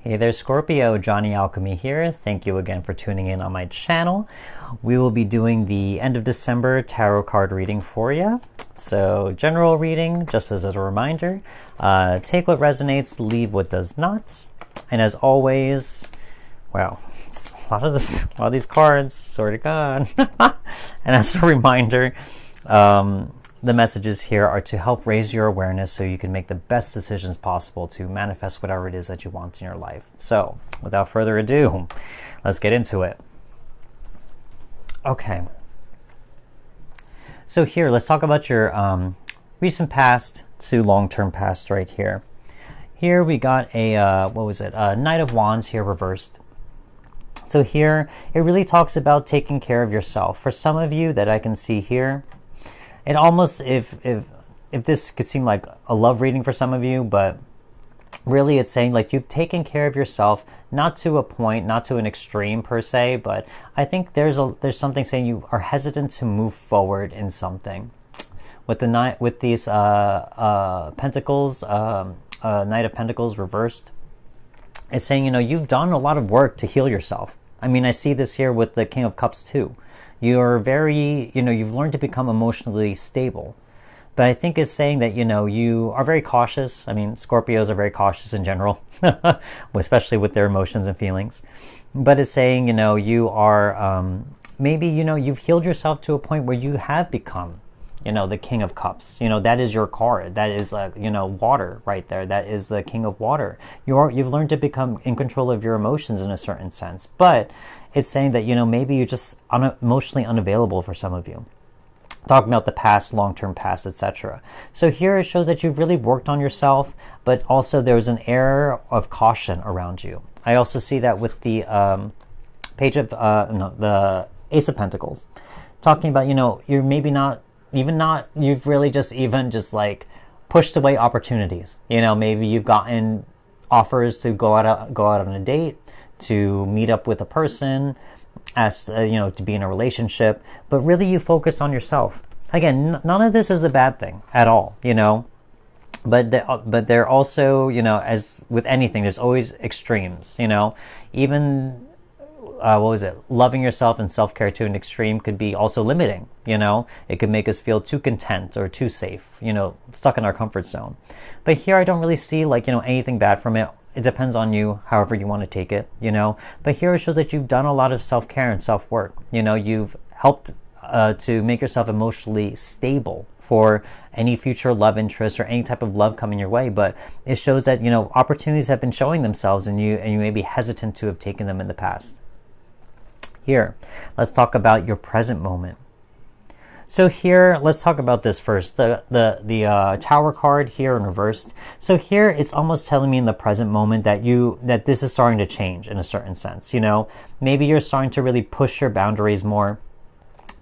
Hey there, Scorpio. Johnny Alchemy here. Thank you again for tuning in on my channel. We will be doing the end of December tarot card reading for you. So, general reading, just as a reminder. Take what resonates, leave what does not. And as always, wow, it's a lot of these cards, sort of gone. And as a reminder, the messages here are to help raise your awareness so you can make the best decisions possible to manifest whatever it is that you want in your life. So, without further ado, let's get into it. Okay. So here, let's talk about your recent past to long-term past right here. Here we got a, a Knight of Wands here reversed. So here, it really talks about taking care of yourself. For some of you that I can see here, it almost, if this could seem like a love reading for some of you, but really it's saying like you've taken care of yourself, not to a point, not to an extreme per se, but I think there's something saying you are hesitant to move forward in something. With the Knight, with these Pentacles, Knight of Pentacles reversed, it's saying, you know, you've done a lot of work to heal yourself. I mean, I see this here with the King of Cups too. You're very, you've learned to become emotionally stable. But I think it's saying that, you are very cautious. I mean, Scorpios are very cautious in general, especially with their emotions and feelings. But it's saying, you are, maybe, you've healed yourself to a point where you have become, the King of Cups. That is your card. That is, water right there. That is the King of Water. You've learned to become in control of your emotions in a certain sense. But it's saying that, maybe you're just emotionally unavailable for some of you. Talking about the past, long-term past, etc. So here it shows that you've really worked on yourself, but also there's an air of caution around you. I also see that with the page of, the Ace of Pentacles. Talking about, you're maybe you've really just like pushed away opportunities. Maybe you've gotten offers to go out on a date, to meet up with a person, to be in a relationship, but really you focused on yourself. Again, none of this is a bad thing at all, but they're also, as with anything, there's always extremes, even loving yourself and self-care to an extreme could be also limiting. It could make us feel too content or too safe, stuck in our comfort zone. But here I don't really see anything bad from it. It depends on you, however you want to take it, But here it shows that you've done a lot of self-care and self-work. You've helped to make yourself emotionally stable for any future love interest or any type of love coming your way. But it shows that, opportunities have been showing themselves and you may be hesitant to have taken them in the past. Here, let's talk about your present moment. So here, let's talk about this first. The Tower card here in reversed. So here, it's almost telling me in the present moment that this is starting to change in a certain sense. Maybe you're starting to really push your boundaries more.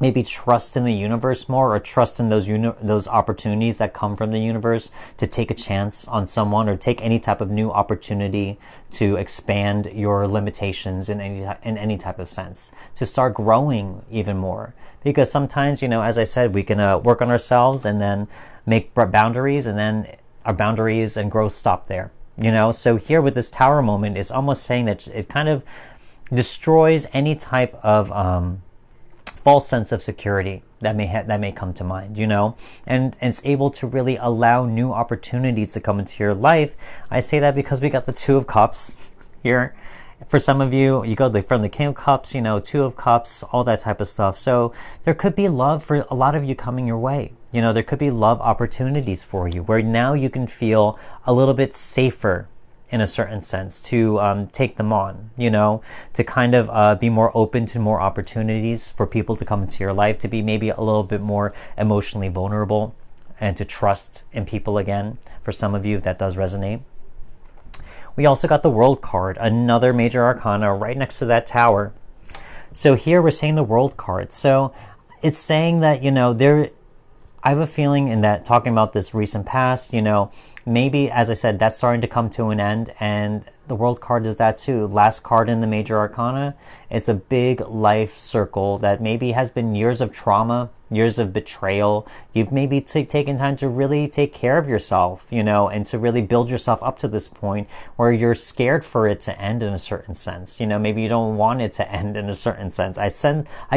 Maybe trust in the universe more, or trust in those opportunities that come from the universe to take a chance on someone, or take any type of new opportunity to expand your limitations in any type of sense, to start growing even more. Because sometimes, as I said, we can work on ourselves and then make boundaries, and then our boundaries and growth stop there. So here with this Tower moment, it's almost saying that it kind of destroys any type of false sense of security that may come to mind, and it's able to really allow new opportunities to come into your life. I say that because we got the Two of Cups here. For some of you, you go from the King of Cups, Two of Cups, all that type of stuff. So there could be love for a lot of you coming your way. There could be love opportunities for you where now you can feel a little bit safer in a certain sense to take them on, to kind of be more open to more opportunities for people to come into your life, to be maybe a little bit more emotionally vulnerable and to trust in people again. For some of you, that does resonate. We also got the World card, another major arcana right next to that Tower. So here we're saying the World card. So it's saying that, I have a feeling in that, talking about this recent past, maybe, as I said, that's starting to come to an end, and the World card is that too. Last card in the major arcana. It's a big life circle that maybe has been years of trauma, years of betrayal. You've maybe taken time to really take care of yourself, and to really build yourself up to this point where you're scared for it to end in a certain sense. Maybe you don't want it to end in a certain sense. I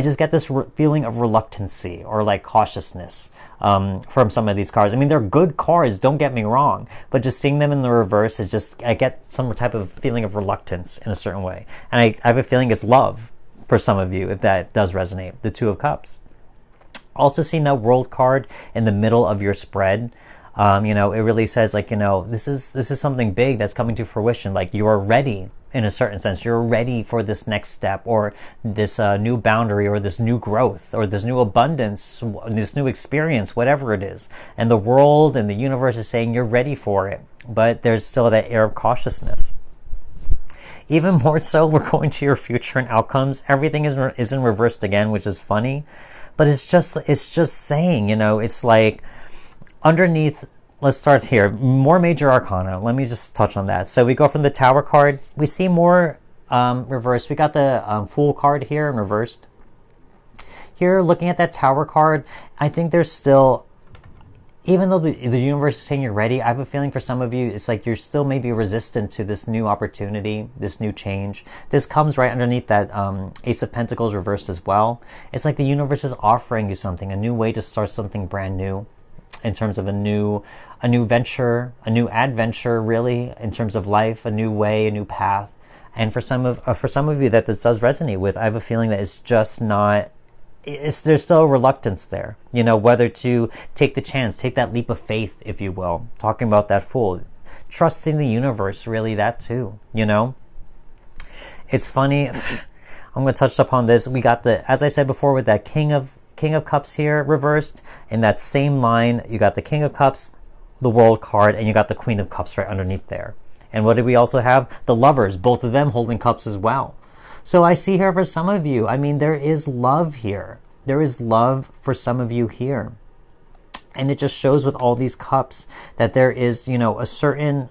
just get this feeling of reluctancy or like cautiousness from some of these cards. I mean, they're good cards, don't get me wrong, but just seeing them in the reverse is just, I get some type of feeling of reluctance in a certain way. And I have a feeling it's love for some of you, if that does resonate. The Two of Cups. Also seeing that World card in the middle of your spread. It really says like, this is something big that's coming to fruition. Like you are ready in a certain sense. You're ready for this next step, or this new boundary, or this new growth, or this new abundance, this new experience, whatever it is. And the world and the universe is saying you're ready for it. But there's still that air of cautiousness. Even more so, we're going to your future and outcomes. Everything is in reversed again, which is funny. But it's just saying, it's like underneath. Let's start here. More major arcana. Let me just touch on that. So we go from the Tower card. We see more reversed. We got the Fool card here in reversed. Here, looking at that Tower card, I think there's still, even though the universe is saying you're ready, I have a feeling for some of you, it's like you're still maybe resistant to this new opportunity, this new change. This comes right underneath that Ace of Pentacles reversed as well. It's like the universe is offering you something, a new way to start something brand new, in terms of a new venture, a new adventure, really, in terms of life, a new way, a new path. And for some of you that this does resonate with, I have a feeling that it's just not. There's still a reluctance there, whether to take the chance, take that leap of faith, if you will. Talking about that Fool, trusting the universe, really, that too. It's funny. I'm going to touch upon this. We got as I said before, with that King of Cups here reversed. In that same line, you got the King of Cups, the World card, and you got the Queen of Cups right underneath there. And what did we also have? The Lovers, both of them holding cups as well. So I see here for some of you, I mean, there is love here. There is love for some of you here. And it just shows with all these cups that there is, a certain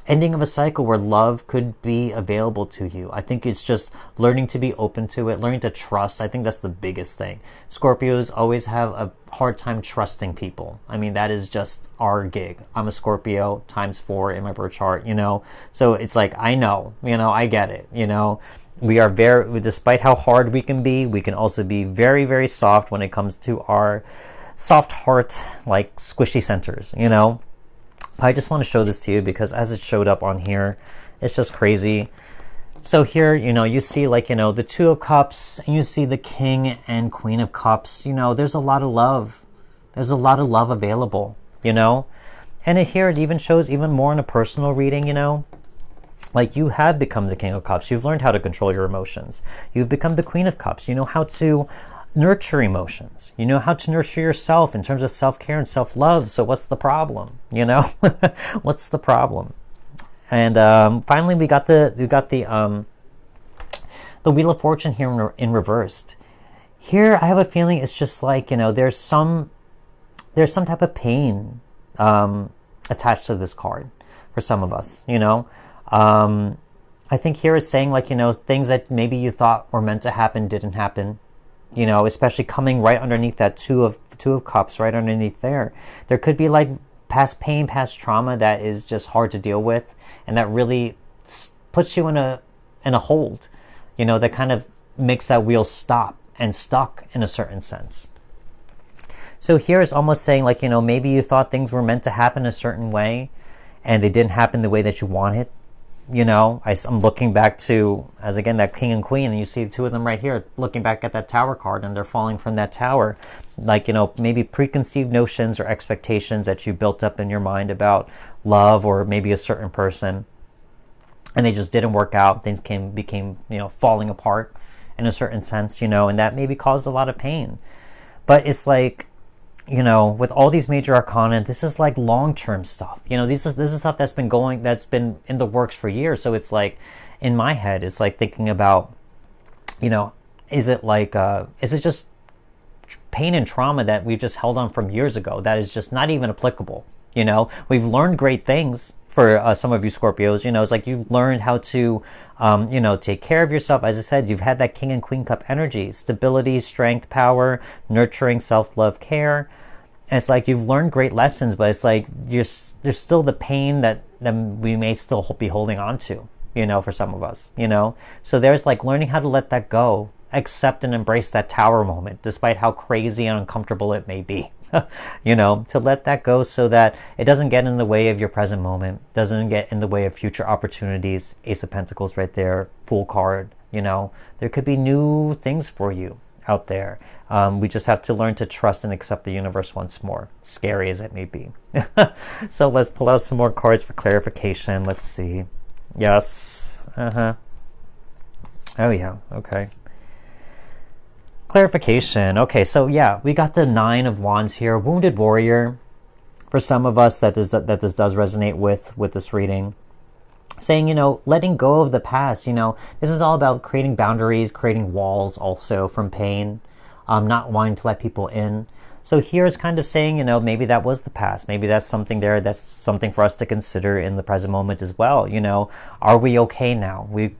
ending of a cycle where love could be available to you. I think it's just learning to be open to it, learning to trust. I think that's the biggest thing. Scorpios always have a hard time trusting people. I mean, that is just our gig. I'm a Scorpio ×4 in my birth chart, So it's like, I know, I get it, We are despite how hard we can also be very, very soft when it comes to our soft heart, like squishy centers, I just want to show this to you because as it showed up on here, it's just crazy. So here, you see like, the Two of Cups, and you see the King and Queen of Cups. There's a lot of love. There's a lot of love available, And here it even shows even more in a personal reading, Like you have become the King of Cups. You've learned how to control your emotions. You've become the Queen of Cups. You know how to nurture emotions. You know how to nurture yourself in terms of self-care and self-love. So what's the problem? What's the problem? And finally, we got the Wheel of Fortune here in reversed. Here, I have a feeling it's just like there's some type of pain attached to this card for some of us. I think here it's saying like things that maybe you thought were meant to happen didn't happen. Especially coming right underneath that two of Cups, right underneath there. There could be like past pain, past trauma that is just hard to deal with, and that really puts you in a hold, that kind of makes that wheel stop and stuck in a certain sense. So here it's almost saying like, maybe you thought things were meant to happen a certain way, and they didn't happen the way that you wanted. I'm looking back to, as again, that King and Queen, and you see two of them right here, looking back at that Tower card, and they're falling from that tower. Like, maybe preconceived notions or expectations that you built up in your mind about love or maybe a certain person, and they just didn't work out. Things became, falling apart in a certain sense, and that maybe caused a lot of pain. But it's like, with all these major arcana, this is like long-term stuff. This is stuff that's been in the works for years. So it's like, in my head, it's like thinking about, is it just pain and trauma that we've just held on from years ago that is just not even applicable, You know, we've learned great things for some of you Scorpios. You know, it's like you've learned how to, you know, take care of yourself. As I said, you've had that King and Queen Cup energy, stability, strength, power, nurturing, self-love, care. And it's like you've learned great lessons, but it's like there's still the pain that we may still be holding on to, you know, for some of us, you know. So there's like learning how to let that go, accept and embrace that tower moment, despite how crazy and uncomfortable it may be. You know, to let that go so that it doesn't get in the way of your present moment, doesn't get in the way of future opportunities. Ace of Pentacles right there, Fool card, you know. There could be new things for you out there. We just have to learn to trust and accept the universe once more, scary as it may be. So let's pull out some more cards for clarification. Let's see. Yes. Oh yeah, okay. Clarification. Okay, so yeah, we got the Nine of Wands here. Wounded warrior. For some of us that this does resonate with this reading. Saying, you know, letting go of the past. You know, this is all about creating boundaries, creating walls also from pain. Not wanting to let people in. So here is kind of saying, you know, maybe that was the past. Maybe that's something there. That's something for us to consider in the present moment as well. You know, are we okay now? We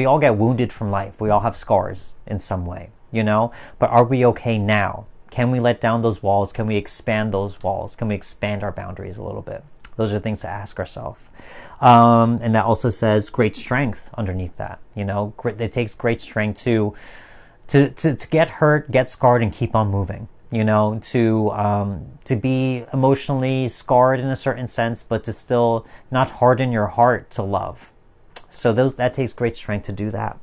all get wounded from life. We all have scars in some way, you know, but are we okay now? Can we let down those walls? Can we expand those walls? Can we expand our boundaries a little bit? Those are things to ask ourselves. And that also says great strength underneath that. You know, it takes great strength to get hurt, get scarred, and keep on moving. You know, to be emotionally scarred in a certain sense, but to still not harden your heart to love. So that takes great strength to do that.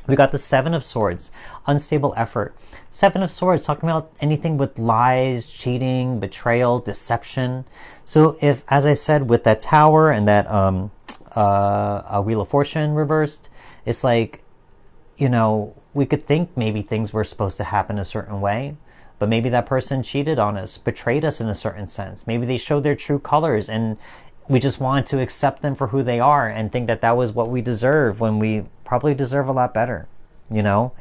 We got the Seven of Swords, unstable effort. Seven of Swords, talking about anything with lies, cheating, betrayal, deception. So if, as I said, with that Tower and that Wheel of Fortune reversed, it's like, you know, we could think maybe things were supposed to happen a certain way, but maybe that person cheated on us, betrayed us in a certain sense. Maybe they showed their true colors and we just wanted to accept them for who they are and think that that was what we deserve when we probably deserve a lot better, you know?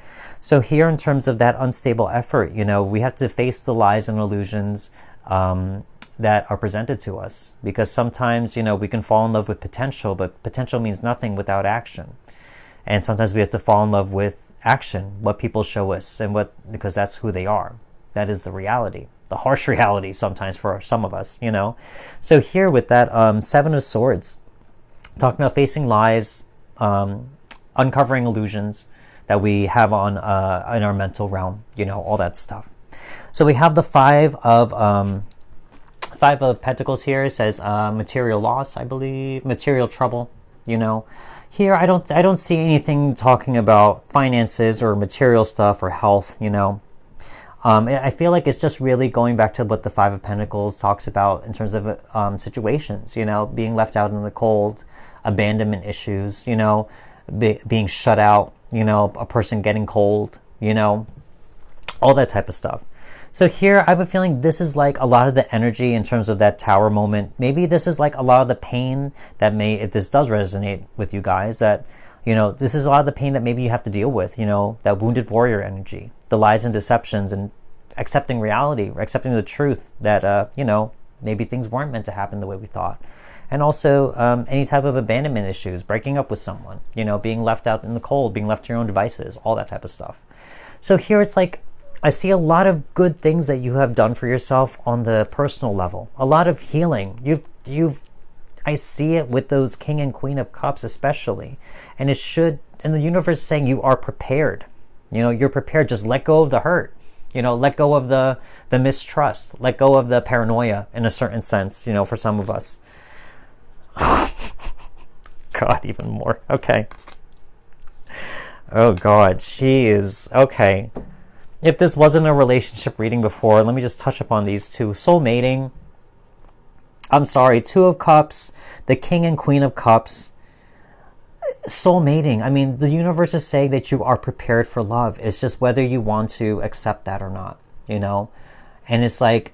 So here in terms of that unstable effort, you know, we have to face the lies and illusions that are presented to us, because sometimes, you know, we can fall in love with potential, but potential means nothing without action. And sometimes we have to fall in love with action, what people show us, and because that's who they are. That is the reality, the harsh reality sometimes for some of us, you know. So here with that Seven of Swords, talking about facing lies, uncovering illusions that we have on in our mental realm, you know, all that stuff. So we have the Five of Pentacles here. It says material loss, I believe, material trouble, you know. Here, I don't see anything talking about finances or material stuff or health, you know. I feel like it's just really going back to what the Five of Pentacles talks about in terms of situations, you know, being left out in the cold, abandonment issues, you know, being shut out, you know, a person getting cold, you know, all that type of stuff. So here, I have a feeling this is like a lot of the energy in terms of that Tower moment. Maybe this is like a lot of the pain that if this does resonate with you guys, that, you know, this is a lot of the pain that maybe you have to deal with, you know, that wounded warrior energy, the lies and deceptions, and accepting reality, accepting the truth that, you know, maybe things weren't meant to happen the way we thought. And also any type of abandonment issues, breaking up with someone, you know, being left out in the cold, being left to your own devices, all that type of stuff. So here it's like, I see a lot of good things that you have done for yourself on the personal level. A lot of healing. I see it with those King and Queen of Cups especially. And the universe is saying you are prepared. You know, you're prepared. Just let go of the hurt. You know, let go of the mistrust. Let go of the paranoia in a certain sense, you know, for some of us. God, even more. Okay. Oh, God. She is... Okay. If this wasn't a relationship reading before, let me just touch upon these two. Soul mating. I'm sorry, Two of Cups, the King and Queen of Cups. Soul mating. I mean, the universe is saying that you are prepared for love. It's just whether you want to accept that or not, you know? And it's like,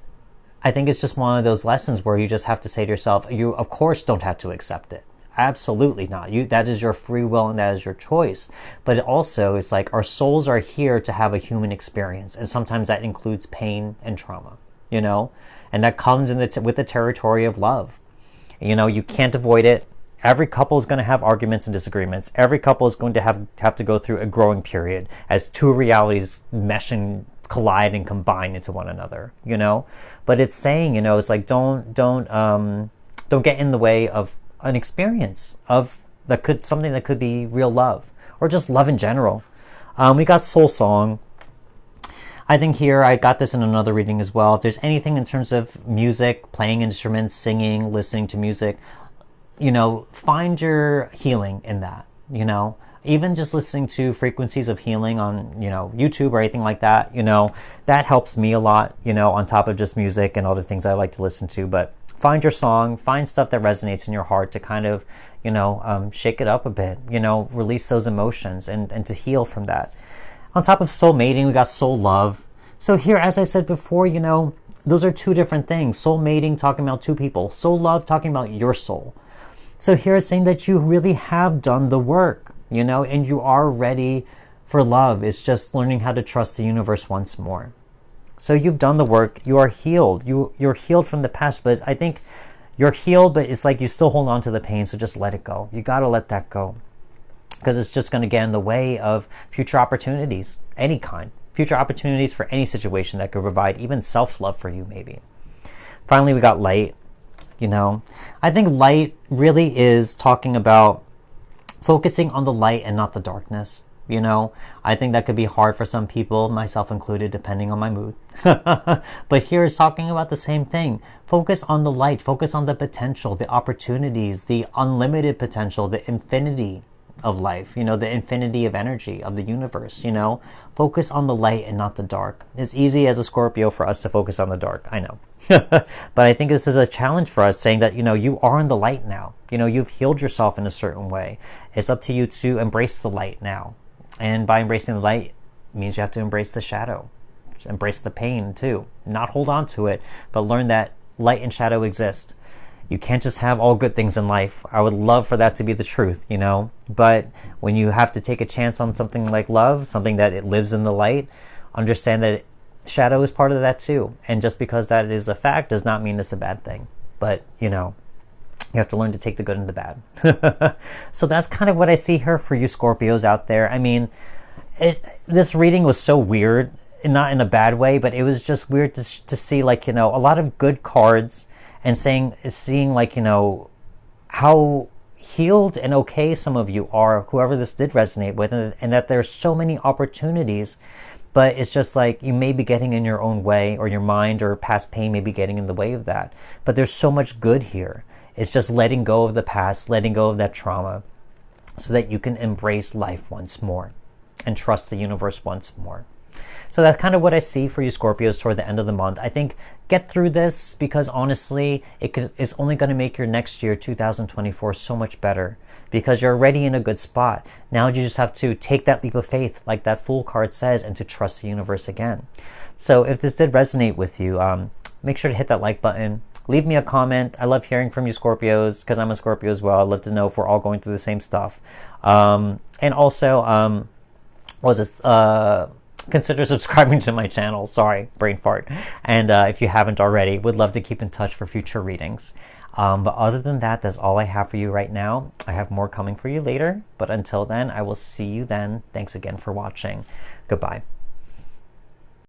I think it's just one of those lessons where you just have to say to yourself, you, of course, don't have to accept it. Absolutely not. That is your free will and that is your choice. But also, it's like our souls are here to have a human experience. And sometimes that includes pain and trauma. you know, and that comes in with the territory of love. You know, you can't avoid it. Every couple is going to have arguments and disagreements. Every couple is going to have to go through a growing period as two realities mesh and collide and combine into one another, you know. But it's saying, you know, it's like don't get in the way of an experience of something that could be real love or just love in general. We got Soul Song. I think here, I got this in another reading as well. If there's anything in terms of music, playing instruments, singing, listening to music, you know, find your healing in that, you know. Even just listening to frequencies of healing on, you know, YouTube or anything like that, you know, that helps me a lot, you know, on top of just music and other things I like to listen to. But find your song, find stuff that resonates in your heart to kind of, you know, shake it up a bit, you know, release those emotions and to heal from that. On top of soul mating, we got soul love. So here, as I said before, you know, those are two different things. Soul mating, talking about two people. Soul love, talking about your soul. So here it's saying that you really have done the work, you know, and you are ready for love. It's just learning how to trust the universe once more. So you've done the work. You are healed. You're healed from the past, but I think you're healed, but it's like you still hold on to the pain, so just let it go. You got to let that go, because it's just going to get in the way of future opportunities, any kind. Future opportunities for any situation that could provide even self-love for you, maybe. Finally, we got light. You know, I think light really is talking about focusing on the light and not the darkness. You know, I think that could be hard for some people, myself included, depending on my mood. But here it's talking about the same thing. Focus on the light, focus on the potential, the opportunities, the unlimited potential, the infinity of life, you know, the infinity of energy of the universe, you know. Focus on the light and not the dark. It's easy as a Scorpio for us to focus on the dark, I know. But I think this is a challenge for us, saying that, you know, you are in the light now. You know, you've healed yourself in a certain way. It's up to you to embrace the light now. And by embracing the light means you have to embrace the shadow. Embrace the pain too. Not hold on to it, but learn that light and shadow exist. You can't just have all good things in life. I would love for that to be the truth, you know. But when you have to take a chance on something like love, something that it lives in the light, understand that shadow is part of that too. And just because that is a fact does not mean it's a bad thing. But, you know, you have to learn to take the good and the bad. So that's kind of what I see here for you Scorpios out there. I mean, this reading was so weird, not in a bad way, but it was just weird to see, like, you know, a lot of good cards, and seeing like, you know, how healed and okay some of you are, whoever this did resonate with, and that there's so many opportunities, but it's just like you may be getting in your own way, or your mind or past pain may be getting in the way of that. But there's so much good here. It's just letting go of the past, letting go of that trauma, so that you can embrace life once more and trust the universe once more. So that's kind of what I see for you Scorpios toward the end of the month. I think get through this, because honestly, it's only going to make your next year, 2024, so much better, because you're already in a good spot. Now you just have to take that leap of faith, like that Fool card says, and to trust the universe again. So if this did resonate with you, make sure to hit that like button. Leave me a comment. I love hearing from you Scorpios, because I'm a Scorpio as well. I'd love to know if we're all going through the same stuff. And also, consider subscribing to my channel. Sorry, brain fart. And if you haven't already, would love to keep in touch for future readings. But other than that, that's all I have for you right now. I have more coming for you later. But until then, I will see you then. Thanks again for watching. Goodbye.